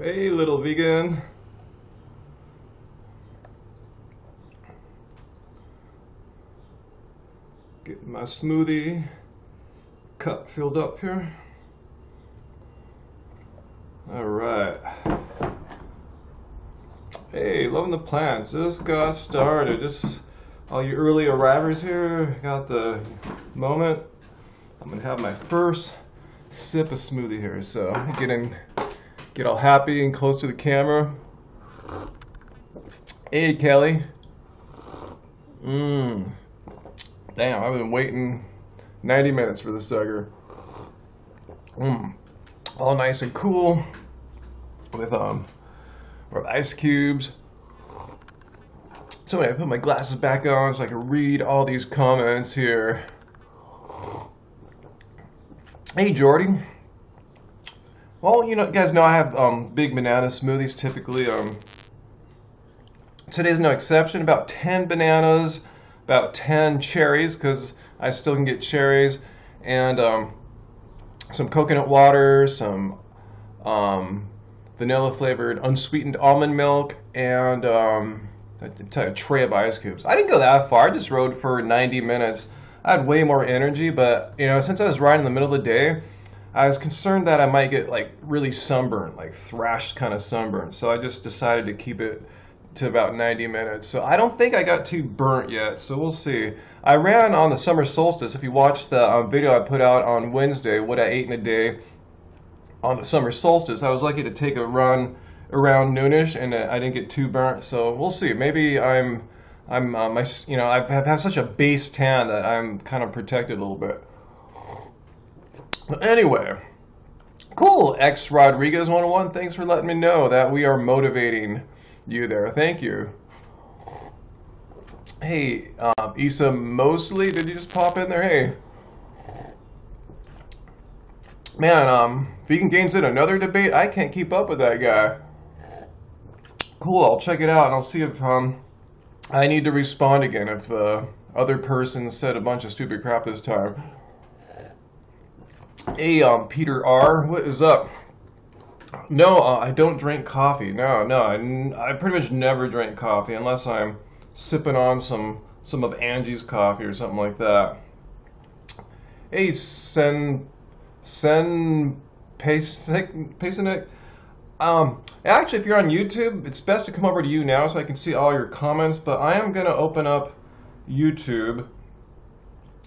Hey, little vegan. Getting my smoothie cup filled up here. All right. Hey, loving the plants. Just got started. Just all you early arrivers here, got the moment. I'm gonna have my first sip of smoothie here. So get all happy and close to the camera. Hey, Kelly. Damn, I've been waiting 90 minutes for this sucker. All nice and cool with ice cubes. So anyway, I put my glasses back on so I can read all these comments here. Hey, Jordy. Well, you guys know I have big banana smoothies typically. Today's no exception. About 10 bananas, about 10 cherries, because I still can get cherries, and some coconut water, some vanilla flavored unsweetened almond milk, and a tray of ice cubes. I didn't go that far. I just rode for 90 minutes. I had way more energy, but since I was riding in the middle of the day, I was concerned that I might get like really sunburned, like thrashed kind of sunburn. So I just decided to keep it to about 90 minutes. So I don't think I got too burnt yet, so we'll see. I ran on the summer solstice. If you watched the video I put out on Wednesday, what I ate in a day on the summer solstice, I was lucky to take a run around noonish, and I didn't get too burnt. So we'll see. Maybe I've had such a base tan that I'm kind of protected a little bit. But anyway, cool. X Rodriguez 101. Thanks for letting me know that we are motivating you there. Thank you. Hey, Issa Mosley, did you just pop in there? Hey. Man, Vegan Gains in another debate? I can't keep up with that guy. Cool, I'll check it out and I'll see if I need to respond again if the other person said a bunch of stupid crap this time. Hey, Peter R, what is up? No, I don't drink coffee. No, I pretty much never drink coffee unless I'm sipping on some of Angie's coffee or something like that. Hey, Sen Pasinik. Actually, if you're on YouTube, it's best to come over to YouNow so I can see all your comments. But I am gonna open up YouTube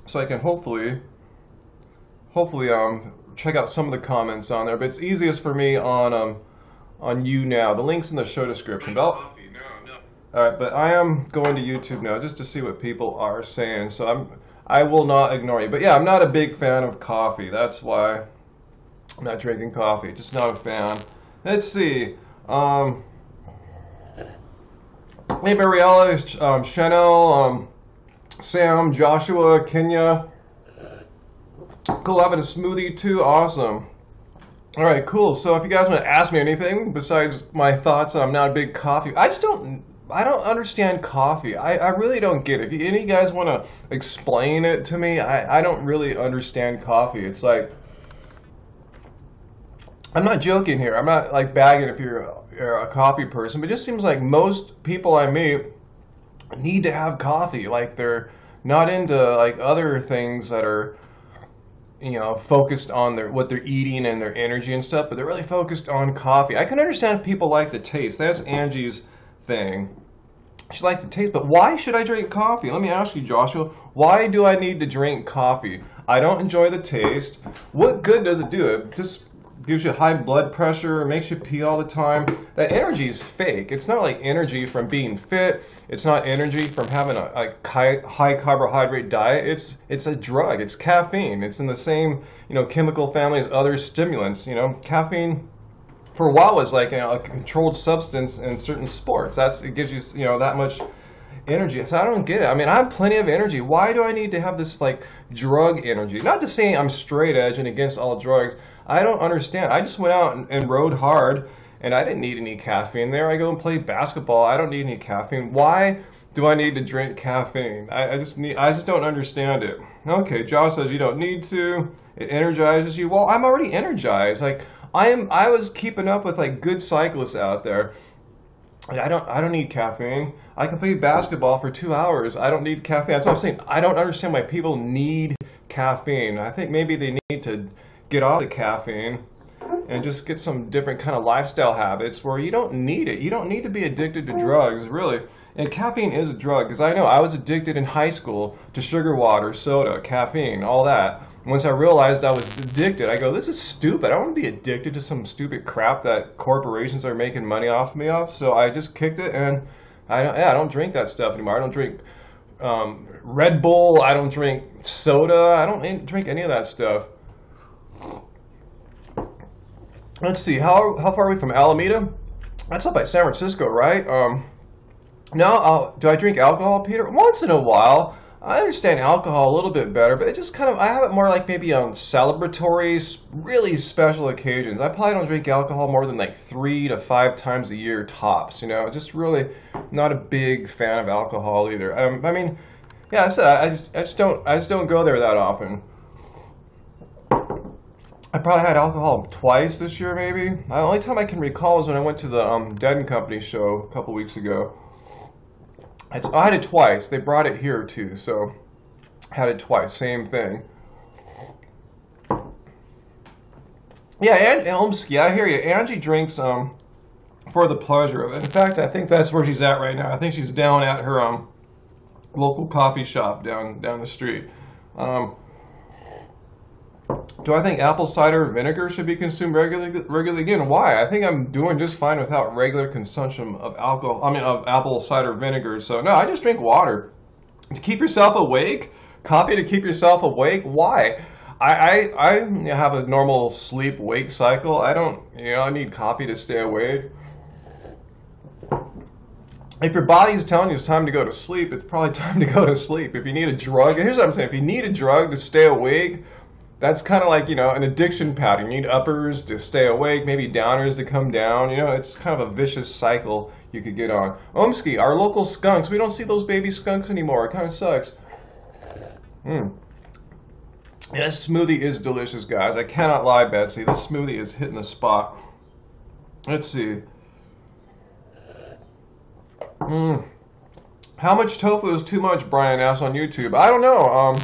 so I can hopefully check out some of the comments on there. But it's easiest for me on YouNow. The link's in the show description. But alright, but I am going to YouTube now just to see what people are saying. So I will not ignore you. But yeah, I'm not a big fan of coffee. That's why I'm not drinking coffee. Just not a fan. Let's see. Hey, Mariella, Chanel, Sam, Joshua, Kenya. Cool, having a smoothie too. Awesome. All right, cool. So if you guys want to ask me anything besides my thoughts, I'm not a big coffee. I don't understand coffee. I really don't get it. If any of you guys want to explain it to me, I don't really understand coffee. It's like, I'm not joking here. I'm not like bagging if you're a coffee person, but it just seems like most people I meet need to have coffee. Like they're not into like other things that are focused on what they're eating and their energy and stuff, but they're really focused on coffee. I can understand if people like the taste. That's Angie's thing. She likes the taste, but why should I drink coffee? Let me ask you, Joshua. Why do I need to drink coffee? I don't enjoy the taste. What good does it do? It just gives you high blood pressure, makes you pee all the time. That energy is fake. It's not like energy from being fit. It's not energy from having a high carbohydrate diet. It's a drug. It's caffeine. It's in the same chemical family as other stimulants. Caffeine for a while was like a controlled substance in certain sports. It gives you that much energy. So I don't get it. I mean, I have plenty of energy. Why do I need to have this like drug energy? Not to say I'm straight edge and against all drugs. I don't understand. I just went out and rode hard, and I didn't need any caffeine there. I go and play basketball. I don't need any caffeine. Why do I need to drink caffeine? I just don't understand it. Okay, Josh says you don't need to. It energizes you. Well, I'm already energized. Like I was keeping up with like good cyclists out there. And I don't need caffeine. I can play basketball for 2 hours. I don't need caffeine. That's what I'm saying. I don't understand why people need caffeine. I think maybe they need to get off the caffeine and just get some different kind of lifestyle habits where you don't need it. You don't need to be addicted to drugs, really. And caffeine is a drug, because I know I was addicted in high school to sugar water, soda, caffeine, all that. Once I realized I was addicted, I go, this is stupid. I don't want to be addicted to some stupid crap that corporations are making money off me of. So I just kicked it, and I don't drink that stuff anymore. I don't drink Red Bull. I don't drink soda. I don't drink any of that stuff. Let's see, how far are we from Alameda? That's up by San Francisco, right? No, do I drink alcohol, Peter? Once in a while. I understand alcohol a little bit better, but it just kind of, I have it more like maybe on celebratory, really special occasions. I probably don't drink alcohol more than like 3 to 5 times a year tops, you know, just really not a big fan of alcohol either. I mean, yeah, I just don't go there that often. I probably had alcohol twice this year, maybe. The only time I can recall was when I went to the Dead and Company show a couple weeks ago. I had it twice. They brought it here too, so I had it twice. Same thing. Yeah, and Elmsky, I hear you. Angie drinks for the pleasure of it. In fact, I think that's where she's at right now. I think she's down at her local coffee shop down the street. Do I think apple cider vinegar should be consumed regularly? Again, why? I think I'm doing just fine without regular consumption of alcohol. I mean, of apple cider vinegar. So no, I just drink water to keep yourself awake. Coffee to keep yourself awake. Why? I have a normal sleep-wake cycle. I don't, I need coffee to stay awake. If your body's telling you it's time to go to sleep, it's probably time to go to sleep. If you need a drug, here's what I'm saying: if you need a drug to stay awake, that's kind of like, an addiction pattern. You need uppers to stay awake, maybe downers to come down. It's kind of a vicious cycle you could get on. Omsky, our local skunks, we don't see those baby skunks anymore. It kind of sucks. This smoothie is delicious, guys. I cannot lie, Betsy. This smoothie is hitting the spot. Let's see. How much tofu is too much, Brian asks on YouTube. I don't know.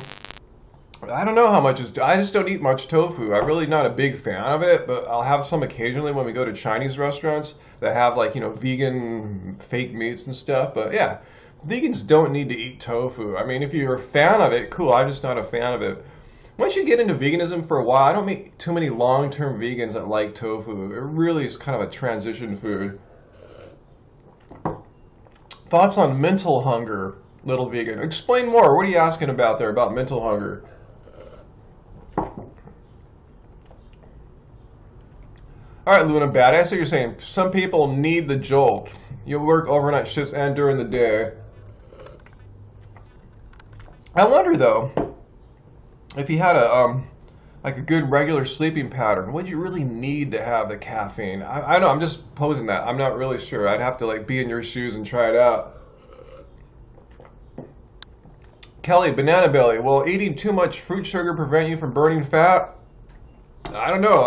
I don't know how much is. I just don't eat much tofu. I'm really not a big fan of it, but I'll have some occasionally when we go to Chinese restaurants that have vegan fake meats and stuff. But yeah, vegans don't need to eat tofu. I mean, if you're a fan of it, cool. I'm just not a fan of it. Once you get into veganism for a while, I don't meet too many long-term vegans that like tofu. It really is kind of a transition food. Thoughts on mental hunger, little vegan? Explain more. What are you asking about there about mental hunger? All right, Luna Badass, so you're saying some people need the jolt. You work overnight shifts and during the day. I wonder though, if you had a good regular sleeping pattern, would you really need to have the caffeine? I know, I'm just posing that. I'm not really sure. I'd have to be in your shoes and try it out. Kelly, Banana Belly, will eating too much fruit sugar prevent you from burning fat? I don't know.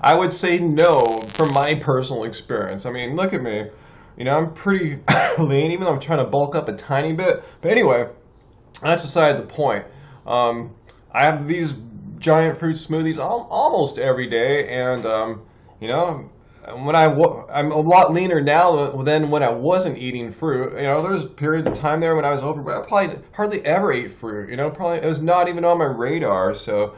I would say no from my personal experience. I mean, look at me. I'm pretty lean, even though I'm trying to bulk up a tiny bit. But anyway, that's beside the point. I have these giant fruit smoothies almost every day, and when I'm a lot leaner now than when I wasn't eating fruit. There was a period of time there when I was over, but I probably hardly ever ate fruit. Probably it was not even on my radar. So.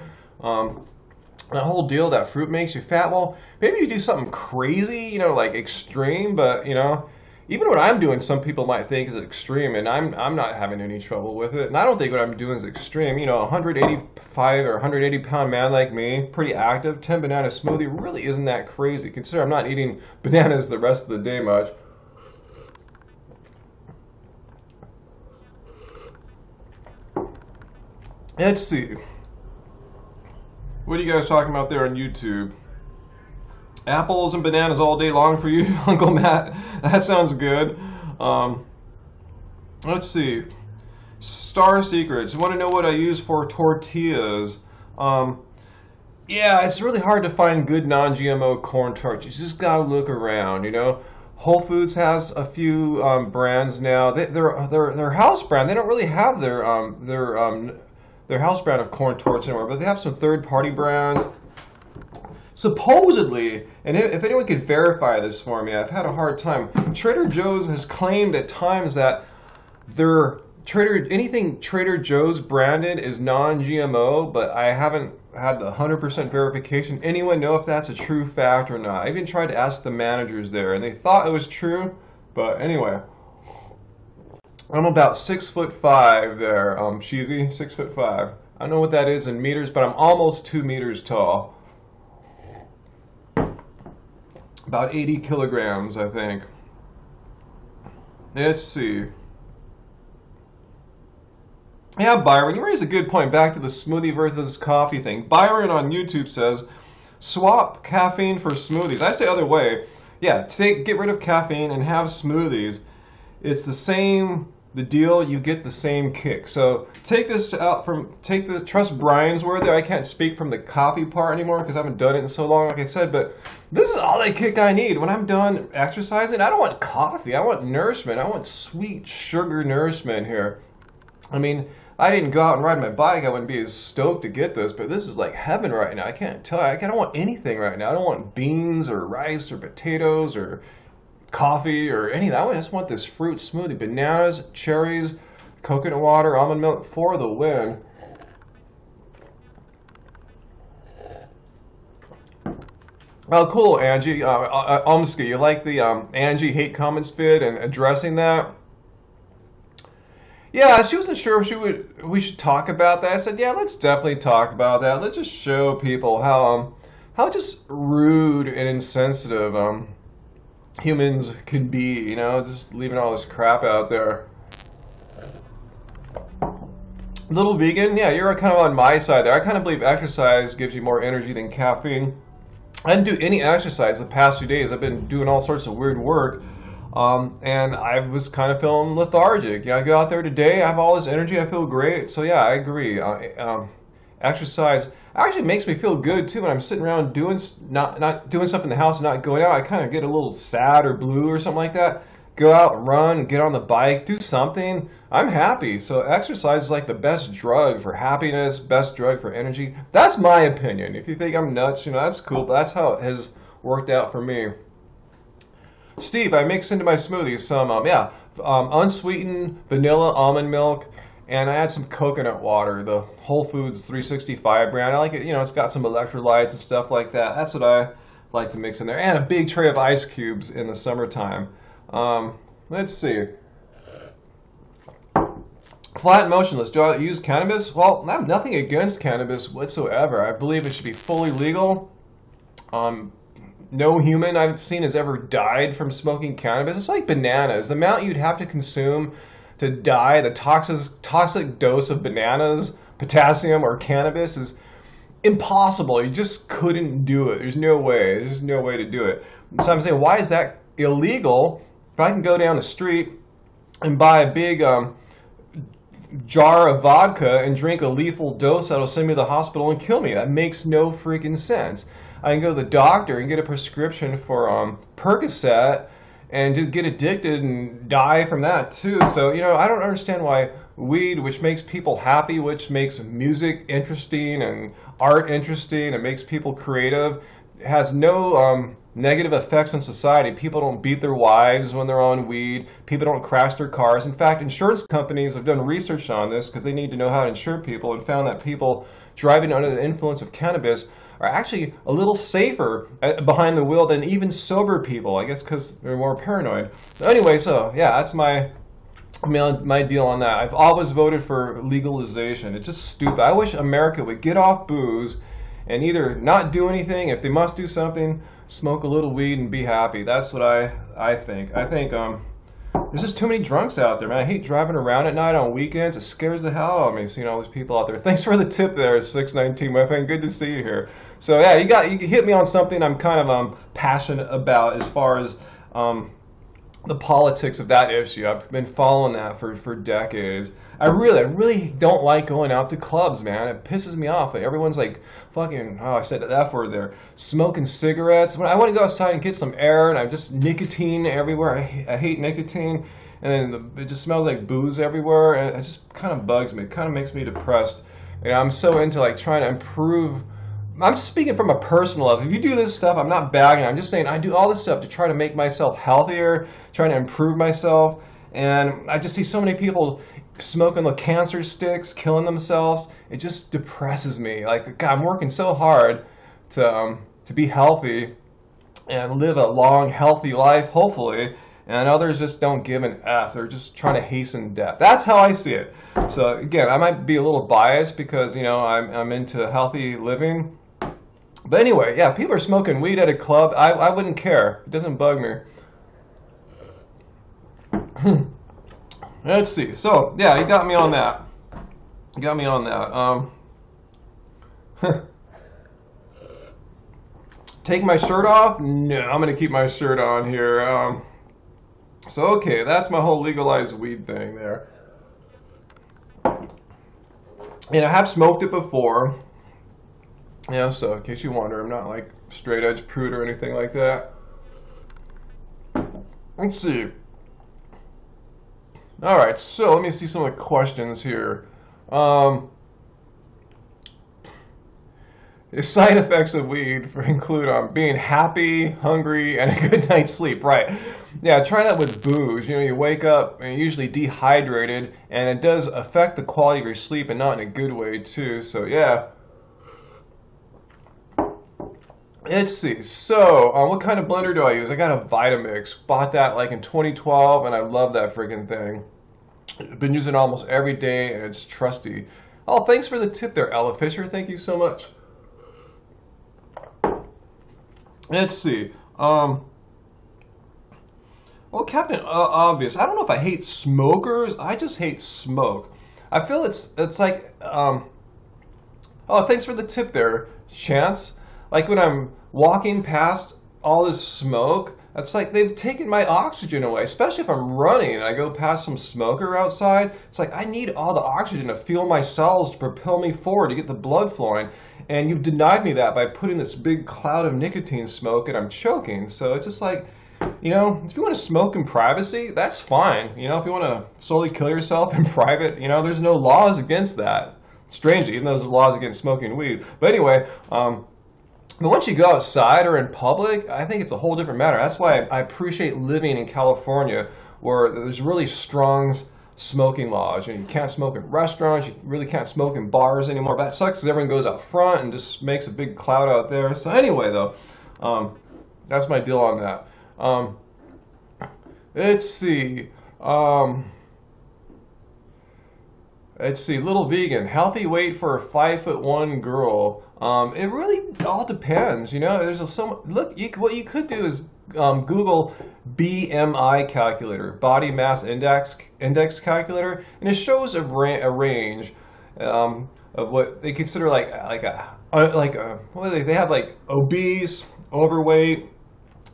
The whole deal that fruit makes you fat, well, maybe you do something crazy, like extreme, but, even what I'm doing, some people might think is extreme, and I'm not having any trouble with it. And I don't think what I'm doing is extreme. 185 or 180 pound man like me, pretty active, 10 banana smoothie really isn't that crazy. Consider I'm not eating bananas the rest of the day much. Let's see. What are you guys talking about there on YouTube? Apples and bananas all day long for you, Uncle Matt. That sounds good. Let's see. Star Secrets. You want to know what I use for tortillas? Yeah, it's really hard to find good non-GMO cornstarch. You just gotta look around, you know. Whole Foods has a few brands now. They're house brand. They don't really have their house brand of cornstarch anymore, but they have some third-party brands. Supposedly, and if anyone could verify this for me, I've had a hard time. Trader Joe's has claimed at times that anything Trader Joe's branded is non-GMO, but I haven't had the 100% verification. Anyone know if that's a true fact or not? I even tried to ask the managers there, and they thought it was true. But anyway, I'm about 6'5" there, Cheesy, 6'5". I don't know what that is in meters, but I'm almost 2 meters tall. About 80 kilograms, I think. Let's see. Yeah, Byron, you raise a good point. Back to the smoothie versus coffee thing. Byron on YouTube says, swap caffeine for smoothies. I say other way. Yeah, get rid of caffeine and have smoothies. It's the deal, you get the same kick. So trust Brian's word there. I can't speak from the coffee part anymore because I haven't done it in so long, like I said, but this is all the kick I need. When I'm done exercising, I don't want coffee. I want nourishment. I want sweet sugar nourishment here. I mean, I didn't go out and ride my bike. I wouldn't be as stoked to get this, but this is like heaven right now. I can't tell you. I don't want anything right now. I don't want beans or rice or potatoes or coffee or any of that. I just want this fruit smoothie. Bananas, cherries, coconut water, almond milk for the win. Oh, cool, Angie. Omska, you like the Angie hate comments vid and addressing that? Yeah, she wasn't sure if we should talk about that. I said, yeah, let's definitely talk about that. Let's just show people how just rude and insensitive humans can be, you know, just leaving all this crap out there. Little vegan, yeah, you're kind of on my side there. I kind of believe exercise gives you more energy than caffeine. I didn't do any exercise the past few days. I've been doing all sorts of weird work. And I was kind of feeling lethargic. You know, I go out there today, I have all this energy, I feel great. So yeah, I agree. Exercise actually makes me feel good too. When I'm sitting around not doing stuff in the house and not going out, I kind of get a little sad or blue or something like that. Go out, run, get on the bike, do something. I'm happy. So exercise is like the best drug for happiness, best drug for energy. That's my opinion. If you think I'm nuts, you know, that's cool, but that's how it has worked out for me. Steve, I mix into my smoothies some unsweetened vanilla almond milk, and I add some coconut water, the Whole Foods 365 brand. I like it, you know, it's got some electrolytes and stuff like that. That's what I like to mix in there. And a big tray of ice cubes in the summertime. Let's see. Flat and motionless. Do I use cannabis? Well, I have nothing against cannabis whatsoever. I believe it should be fully legal. No human I've seen has ever died from smoking cannabis. It's like bananas. The amount you'd have to consume to die, the toxic dose of bananas, potassium, or cannabis is impossible. You just couldn't do it. There's no way. There's just no way to do it. So I'm saying, why is that illegal? If I can go down the street and buy a big jar of vodka and drink a lethal dose that'll send me to the hospital and kill me, that makes no freaking sense. I can go to the doctor and get a prescription for Percocet and get addicted and die from that too. So, you know, I don't understand why weed, which makes people happy, which makes music interesting and art interesting and makes people creative, has no negative effects on society. People don't beat their wives when they're on weed. People don't crash their cars. In fact, insurance companies have done research on this because they need to know how to insure people and found that people driving under the influence of cannabis are actually a little safer behind the wheel than even sober people, I guess because they're more paranoid. Anyway, so yeah, that's my deal on that. I've always voted for legalization. It's just stupid. I wish America would get off booze and either not do anything, if they must do something, smoke a little weed and be happy. That's what I think. I think there's just too many drunks out there, man. I hate driving around at night on weekends. It scares the hell out of me seeing all these people out there. Thanks for the tip there, 619, my friend. Good to see you here. So yeah, you can hit me on something I'm kind of passionate about as far as the politics of that issue. I've been following that for decades. I really don't like going out to clubs, man. It pisses me off. Like, everyone's like fucking, oh, I said that F word there, smoking cigarettes. When I want to go outside and get some air, and I'm just nicotine everywhere. I hate nicotine, and then it just smells like booze everywhere, and it just kind of bugs me. It kind of makes me depressed. And I'm so into like trying to improve. I'm speaking from a personal level. If you do this stuff, I'm not bagging. I'm just saying I do all this stuff to try to make myself healthier, trying to improve myself. And I just see so many people smoking the cancer sticks, killing themselves. It just depresses me. Like, God, I'm working so hard to be healthy and live a long, healthy life, hopefully. And others just don't give an F. They're just trying to hasten death. That's how I see it. So again, I might be a little biased because, you know, I'm into healthy living. But anyway, yeah, people are smoking weed at a club. I wouldn't care. It doesn't bug me. Let's see. So, yeah, you got me on that. You got me on that. Take my shirt off? No, I'm going to keep my shirt on here. So, okay, that's my whole legalized weed thing there. And I have smoked it before. Yeah, so in case you wonder, I'm not like straight edge prude or anything like that. Let's see. Alright, so let me see some of the questions here. The side effects of weed include being happy, hungry, and a good night's sleep. Right. Yeah, try that with booze. You know, you wake up and you're usually dehydrated, and it does affect the quality of your sleep, and not in a good way, too. So, yeah. Let's see. So, what kind of blender do I use? I got a Vitamix. Bought that like in 2012, and I love that freaking thing. I've been using it almost every day, and it's trusty. Oh, thanks for the tip there, Ella Fisher. Thank you so much. Let's see. Well, Captain Obvious. I don't know if I hate smokers. I just hate smoke. I feel it's like. Oh, thanks for the tip there, Chance. Like when I'm walking past all this smoke, it's like they've taken my oxygen away, especially if I'm running and I go past some smoker outside. It's like I need all the oxygen to fuel my cells to propel me forward, to get the blood flowing. And you've denied me that by putting this big cloud of nicotine smoke, and I'm choking. So it's just like, you know, if you want to smoke in privacy, that's fine. You know, if you want to slowly kill yourself in private, you know, there's no laws against that. Strangely, even though there's laws against smoking weed. But anyway, but once you go outside or in public, I think it's a whole different matter. That's why I appreciate living in California, where there's really strong smoking laws. You know, you can't smoke in restaurants. You really can't smoke in bars anymore. But that sucks because everyone goes out front and just makes a big cloud out there. So anyway, though, that's my deal on that. Let's see. Let's see. Little vegan, healthy weight for a 5'1" girl. It really all depends, you know. There's look. What you could do is Google BMI calculator, body mass index calculator, and it shows a range of what they consider like a what do they have, like obese, overweight,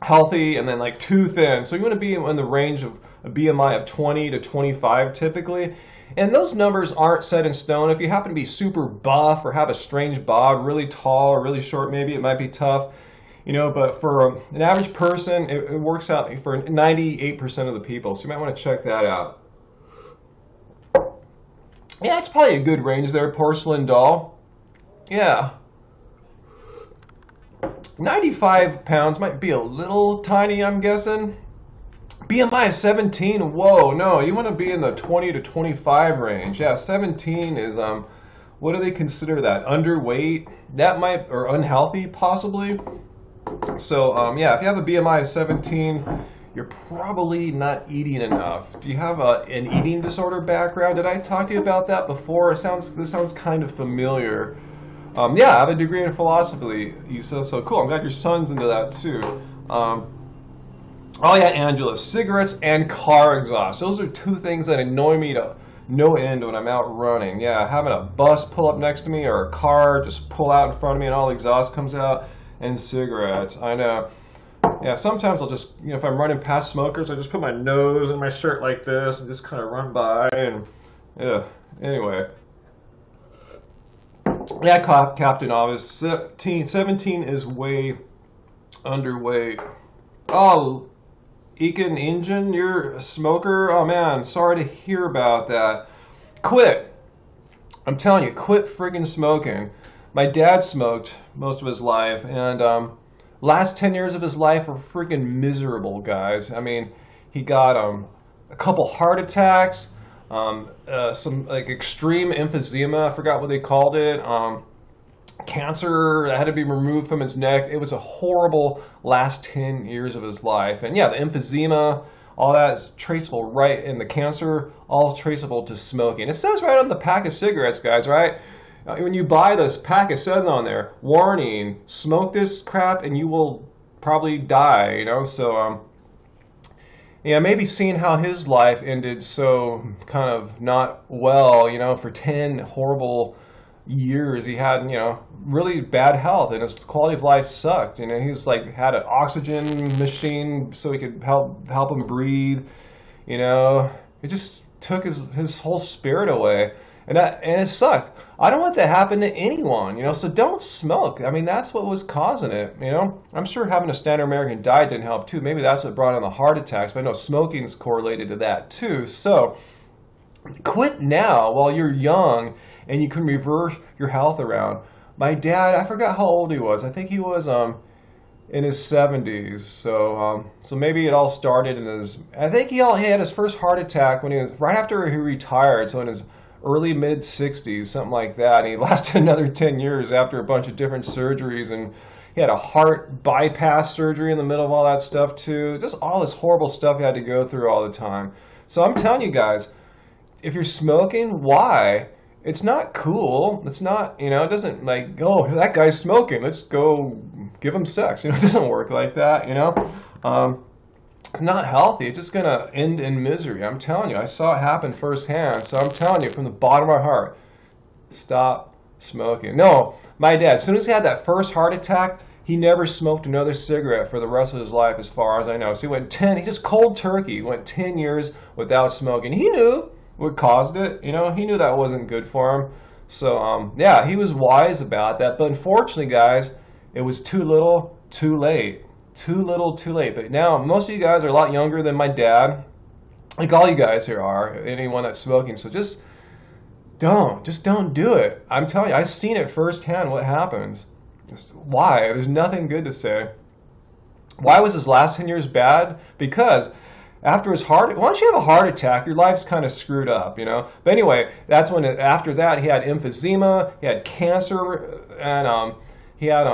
healthy, and then like too thin. So you want to be in the range of a BMI of 20 to 25 typically. And those numbers aren't set in stone. If you happen to be super buff or have a strange bod, really tall or really short, maybe it might be tough, you know. But for an average person, it works out for 98% of the people. So you might want to check that out. Yeah, it's probably a good range there, porcelain doll. Yeah. 95 pounds might be a little tiny, I'm guessing. BMI is 17. Whoa, no, you want to be in the 20 to 25 range. Yeah, 17 is what do they consider that? Underweight? That might, or unhealthy possibly. So yeah, if you have a BMI of 17, you're probably not eating enough. Do you have an eating disorder background? Did I talk to you about that before? This sounds kind of familiar. Yeah, I have a degree in philosophy. You said so. Cool. I'm glad your son's into that too. Oh yeah, Angela, cigarettes and car exhaust. Those are two things that annoy me to no end when I'm out running. Yeah, having a bus pull up next to me or a car just pull out in front of me and all the exhaust comes out, and cigarettes. I know. Yeah, sometimes I'll just, if I'm running past smokers, I just put my nose in my shirt like this and just kind of run by and, yeah. Anyway, yeah, Captain Obvious. 17 is way underweight. Oh, Ekin Engine, you're a smoker? Oh man, sorry to hear about that. Quit. I'm telling you, quit friggin' smoking. My dad smoked most of his life, and last 10 years of his life were freaking miserable, guys. I mean, he got a couple heart attacks, some like extreme emphysema, I forgot what they called it, cancer that had to be removed from his neck. It was a horrible last 10 years of his life. And yeah, the emphysema, all that is traceable, right? And the cancer, all traceable to smoking. It says right on the pack of cigarettes, guys, right? When you buy this pack, it says on there, warning, smoke this crap and you will probably die, So, yeah, maybe seeing how his life ended so kind of not well, for 10 horrible years. He had, really bad health and his quality of life sucked. He's like had an oxygen machine so he could help him breathe. It just took his whole spirit away. And it sucked. I don't want that to happen to anyone, so don't smoke. I mean, that's what was causing it, I'm sure having a standard American diet didn't help too. Maybe that's what brought on the heart attacks, but I know smoking is correlated to that too. So quit now while you're young and you can reverse your health around. My dad, I forgot how old he was. I think he was in his 70s. So maybe it all started I think he had his first heart attack when he was right after he retired, so in his early mid 60s, something like that. And he lasted another 10 years after a bunch of different surgeries, and he had a heart bypass surgery in the middle of all that stuff too. Just all this horrible stuff he had to go through all the time. So I'm telling you guys, if you're smoking, why? It's not cool. It's not, it doesn't like, oh, that guy's smoking, let's go give him sex. It doesn't work like that, It's not healthy. It's just going to end in misery. I'm telling you, I saw it happen firsthand. So I'm telling you from the bottom of my heart, stop smoking. No, my dad, as soon as he had that first heart attack, he never smoked another cigarette for the rest of his life as far as I know. So he just cold turkey, went 10 years without smoking. He knew what caused it. He knew that wasn't good for him. So, yeah, he was wise about that. But unfortunately, guys, it was too little, too late. Too little, too late. But now, most of you guys are a lot younger than my dad. Like all you guys here are, anyone that's smoking. So just don't do it. I'm telling you, I've seen it firsthand what happens. Why? There's nothing good to say. Why was his last 10 years bad? Because after once you have a heart attack, your life's kind of screwed up, But anyway, that's when after that he had emphysema, he had cancer, and he had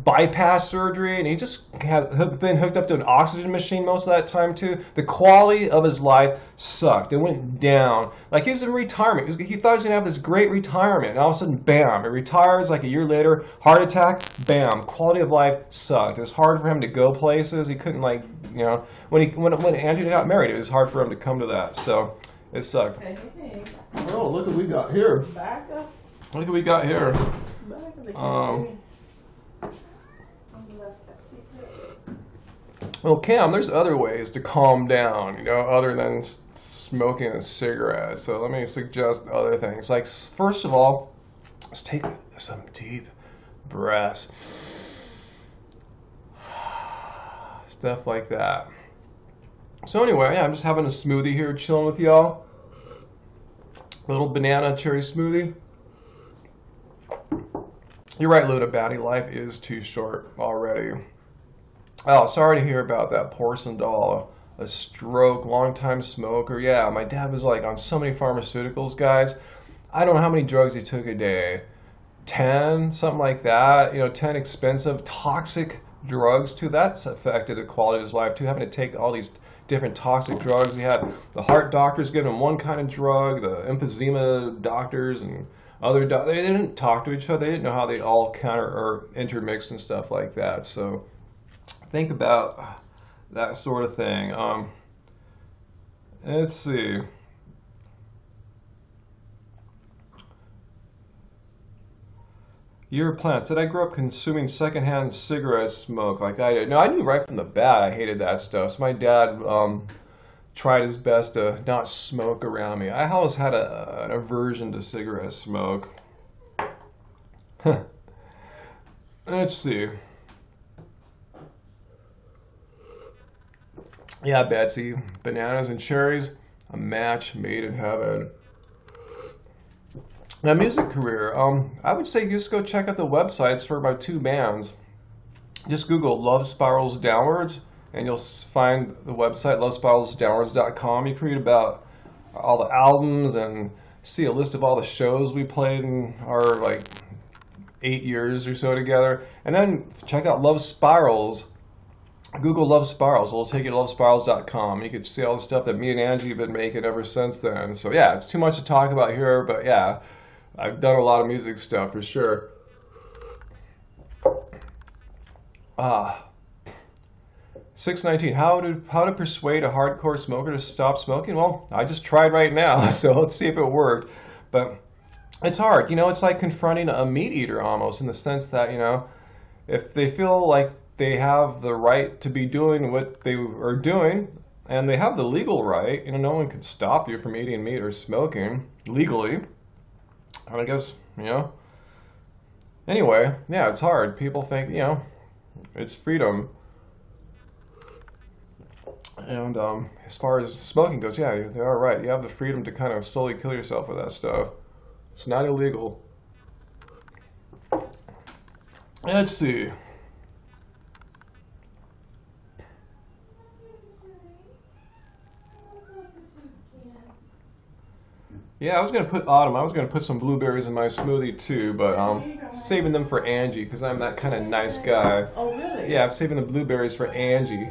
bypass surgery, and he just has been hooked up to an oxygen machine most of that time too. The quality of his life sucked. It went down. Like he was in retirement. He thought he was going to have this great retirement, and all of a sudden, bam, he retires like a year later, heart attack, bam, quality of life sucked. It was hard for him to go places. He couldn't when Andrew got married, it was hard for him to come to that. So it sucked. Hey. Oh, look what we got here. Back up. Look what we got here. Back up. Well, Cam, there's other ways to calm down, other than smoking a cigarette. So let me suggest other things. Like, first of all, let's take some deep breaths. Stuff like that. So anyway, yeah, I'm just having a smoothie here, chilling with y'all. Little banana cherry smoothie. You're right, Luda Batty. Life is too short already. Oh, sorry to hear about that porcelain doll. A stroke, long-time smoker. Yeah, my dad was like on so many pharmaceuticals, guys. I don't know how many drugs he took a day. 10, something like that. 10 expensive, toxic drugs too. That's affected the quality of his life too. Having to take all these different toxic drugs. He had the heart doctors giving him one kind of drug, the emphysema doctors and other they didn't talk to each other. They didn't know how they all counter or intermixed and stuff like that. So think about that sort of thing. Let's see. Your plant said I grew up consuming secondhand cigarette smoke like I did. No, I knew right from the bat I hated that stuff. So my dad tried his best to not smoke around me. I always had an aversion to cigarette smoke. Let's see. Yeah, Betsy, bananas and cherries, a match made in heaven. My music career, I would say just go check out the websites for about two bands. Just Google Love Spirals Downwards, and you'll find the website lovespiralsdownwards.com. You can read about all the albums and see a list of all the shows we played in our like 8 years or so together. And then check out Love Spirals. Google Love Spirals. It'll take you to lovespirals.com. You can see all the stuff that me and Angie have been making ever since then. So yeah, it's too much to talk about here, but yeah, I've done a lot of music stuff for sure. 619. How to persuade a hardcore smoker to stop smoking? Well, I just tried right now, so let's see if it worked. But it's hard. You know, it's like confronting a meat eater almost, in the sense that, you know, if they feel like they have the right to be doing what they are doing, and they have the legal right, you know, no one can stop you from eating meat or smoking legally. And I guess, you know, anyway, yeah, it's hard. People think, you know, it's freedom. And as far as smoking goes, yeah, they are right. You have the freedom to kind of slowly kill yourself with that stuff. It's not illegal. Let's see. Yeah, I was going to put autumn. I was going to put some blueberries in my smoothie too, but saving them for Angie because I'm that kind of nice guy. Oh, really? Yeah, I'm saving the blueberries for Angie.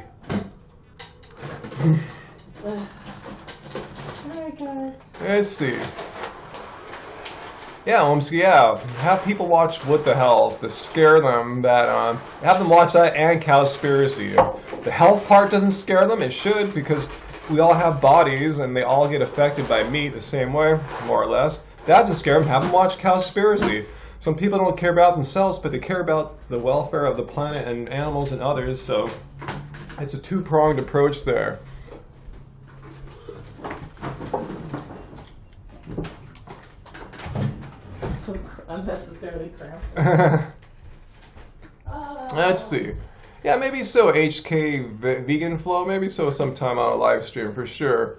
Alright, guys. Let's see. Yeah, yeah, have people watch What the Health to scare them that, have them watch that and Cowspiracy. The health part doesn't scare them, it should, because we all have bodies and they all get affected by meat the same way, more or less. That doesn't scare them, have them watch Cowspiracy. Some people don't care about themselves, but they care about the welfare of the planet and animals and others, so it's a two-pronged approach there. So unnecessarily cramped. Let's see. Yeah, maybe so HK Vegan Flow, maybe so sometime on a live stream for sure.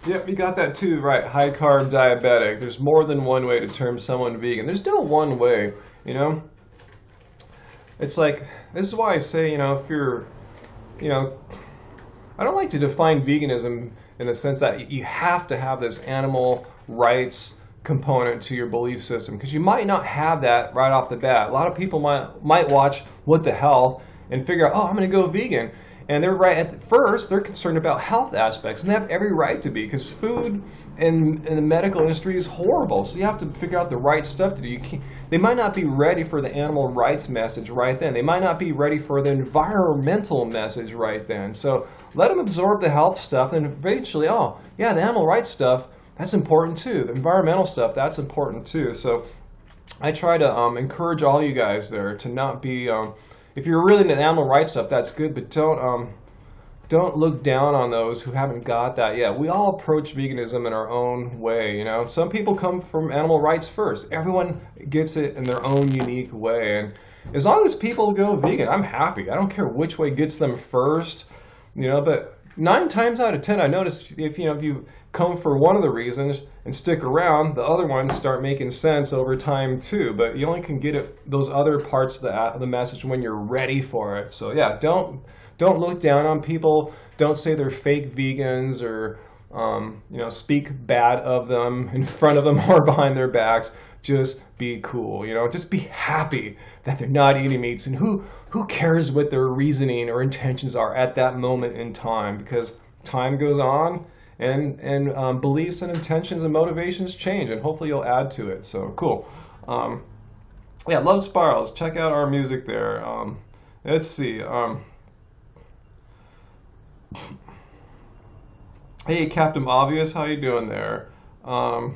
Yep, you got that too, right. High carb diabetic. There's more than one way to term someone vegan. There's no one way, you know? It's like, this is why I say, you know, if you're, you know, I don't like to define veganism in the sense that you have to have this animal rights component to your belief system, because you might not have that right off the bat. A lot of people might watch What the Health and figure out, oh, I'm going to go vegan. And they're right at first, they're concerned about health aspects, and they have every right to be, because food in the medical industry is horrible. So you have to figure out the right stuff to do. They might not be ready for the animal rights message right then. They might not be ready for the environmental message right then. So let them absorb the health stuff, and eventually, oh, yeah, the animal rights stuff, that's important too. The environmental stuff, that's important too. So I try to encourage all you guys there to not be, if you're really into animal rights stuff, that's good, but don't look down on those who haven't got that yet. We all approach veganism in our own way, you know. Some people come from animal rights first. Everyone gets it in their own unique way, and as long as people go vegan, I'm happy. I don't care which way gets them first, you know, but 9 times out of 10, I notice if you come for one of the reasons and stick around, the other ones start making sense over time too. But you only can get those other parts of the message when you're ready for it. So yeah, don't look down on people. Don't say they're fake vegans or you know, speak bad of them in front of them or behind their backs. Just be cool, you know. Just be happy that they're not eating meats, and who cares what their reasoning or intentions are at that moment in time, because time goes on and beliefs and intentions and motivations change, and hopefully you'll add to it. So cool. Yeah, Love Spirals. Check out our music there. Let's see. Hey, Captain Obvious, how you doing there? No,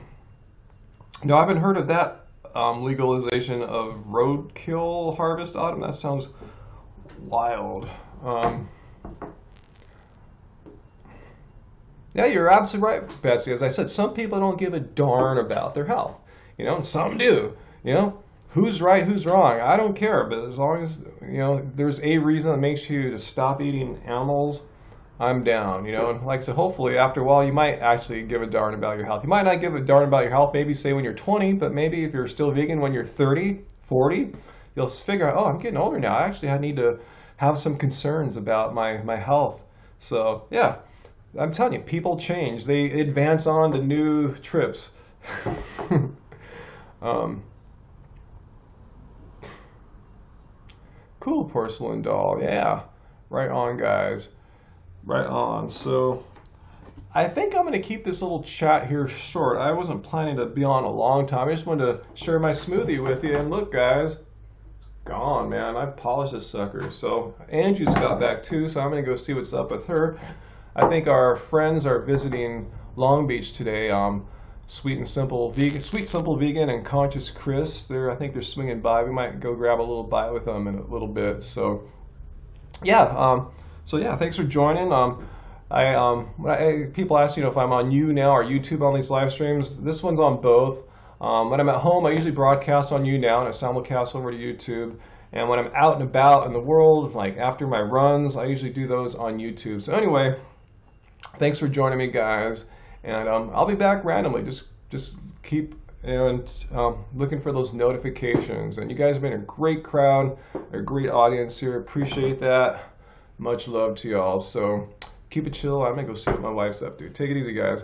I haven't heard of that legalization of roadkill harvest autumn. That sounds wild. Yeah, you're absolutely right, Betsy. As I said, some people don't give a darn about their health, and some do. Who's right, who's wrong? I don't care, but as long as there's a reason that makes you to stop eating animals, I'm down. And like I said, hopefully after a while you might actually give a darn about your health. You might not give a darn about your health, maybe say when you're 20, but maybe if you're still vegan when you're 30, 40, you'll figure out, oh, I'm getting older now. I need to have some concerns about my health. So yeah. I'm telling you, people change. They advance on to new trips. Cool porcelain doll. Yeah. Right on, guys. Right on. So I think I'm going to keep this little chat here short. I wasn't planning to be on a long time. I just wanted to share my smoothie with you. And look, guys, it's gone, man. I polished this sucker. So Angie's got back too, so I'm going to go see what's up with her. I think our friends are visiting Long Beach today. Sweet Simple Vegan, and Conscious Chris. I think they're swinging by. We might go grab a little bite with them in a little bit. So, yeah. Thanks for joining. People ask if I'm on YouNow or YouTube on these live streams. This one's on both. When I'm at home, I usually broadcast on YouNow and I simulcast over to YouTube. And when I'm out and about in the world, like after my runs, I usually do those on YouTube. So anyway. Thanks for joining me, guys, and I'll be back randomly. Just keep looking for those notifications. And you guys have been a great crowd, a great audience here. Appreciate that. Much love to y'all. So keep it chill. I'm gonna go see what my wife's up to. Take it easy, guys.